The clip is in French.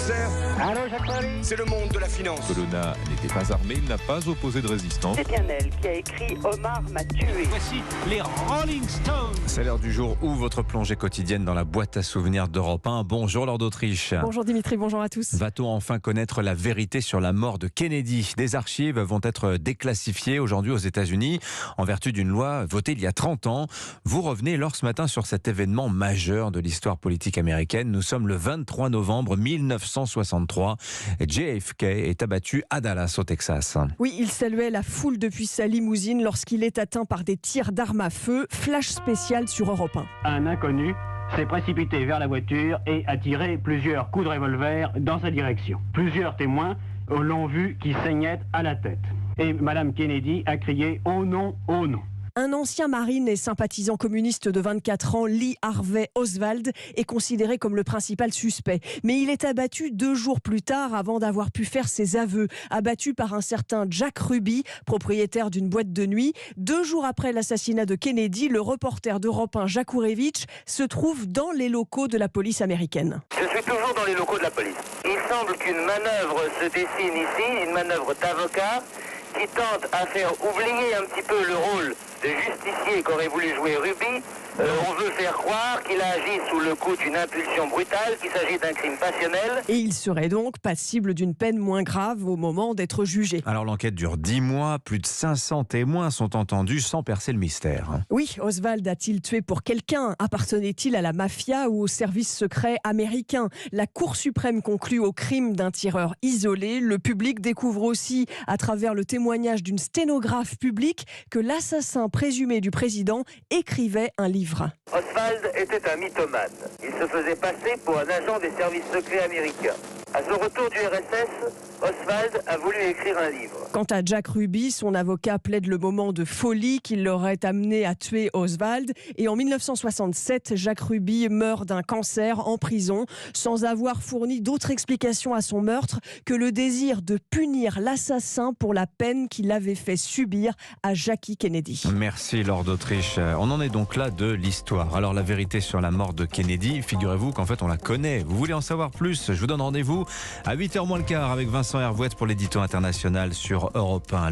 sert? Allô, Jacques. C'est le monde de la finance. Colonna n'était pas armé, il n'a pas opposé de résistance. C'est bien elle qui a écrit Omar m'a tué. Voici les Rolling Stones. C'est l'heure du jour où votre plongée quotidienne dans la boîte à souvenirs d'Europe 1. Bonjour Lord d'Autriche. Bonjour Dimitri, bonjour à tous. Va-t-on enfin connaître la vérité sur la mort de Kennedy? Des archives vont être déclassifiées aujourd'hui aux États-Unis en vertu d'une loi votée il y a 30 ans. Vous revenez alors ce matin sur cet événement majeur de l'histoire politique américaine. Nous sommes le 23 novembre 1963. JFK est abattu à Dallas au Texas. Oui, il saluait la foule depuis sa limousine lorsqu'il est atteint par des tirs d'armes à feu. Flash spécial sur Europe 1. Un inconnu s'est précipité vers la voiture et a tiré plusieurs coups de revolver dans sa direction. Plusieurs témoins l'ont vu qui saignait à la tête. Et Madame Kennedy a crié « Oh non, oh non ». Un ancien marine et sympathisant communiste de 24 ans, Lee Harvey Oswald, est considéré comme le principal suspect. Mais il est abattu 2 jours plus tard avant d'avoir pu faire ses aveux. Abattu par un certain Jack Ruby, propriétaire d'une boîte de nuit. 2 jours après l'assassinat de Kennedy, le reporter d'Europe 1, Jacques Ourevitch, se trouve dans les locaux de la police américaine. Je suis toujours dans les locaux de la police. Il semble qu'une manœuvre se dessine ici, une manœuvre d'avocat qui tente à faire oublier un petit peu le rôle de justicier qu'aurait voulu jouer Ruby. On veut faire croire qu'il a agi sous le coup d'une impulsion brutale, qu'il s'agit d'un crime passionnel. Et il serait donc passible d'une peine moins grave au moment d'être jugé. Alors l'enquête dure 10 mois, plus de 500 témoins sont entendus sans percer le mystère. Oui, Oswald a-t-il tué pour quelqu'un? Appartenait-il à la mafia ou au service secret américain? La Cour suprême conclut au crime d'un tireur isolé. Le public découvre aussi, à travers le témoignage d'une sténographe publique, que l'assassin présumé du président écrivait un livre. Oswald était un mythomane. Il se faisait passer pour un agent des services secrets américains. À son retour du RSS, Oswald a voulu écrire un livre. Quant à Jack Ruby, son avocat plaide le moment de folie qui l'aurait amené à tuer Oswald. Et en 1967, Jack Ruby meurt d'un cancer en prison, sans avoir fourni d'autres explications à son meurtre que le désir de punir l'assassin pour la peine qu'il avait fait subir à Jackie Kennedy. Merci Lord d'Autriche. On en est donc là de l'histoire. Alors la vérité sur la mort de Kennedy, figurez-vous qu'en fait on la connaît. Vous voulez en savoir plus? Je vous donne rendez-vous à 8h moins le quart avec Vincent Hervouette pour l'édito international sur Europe 1.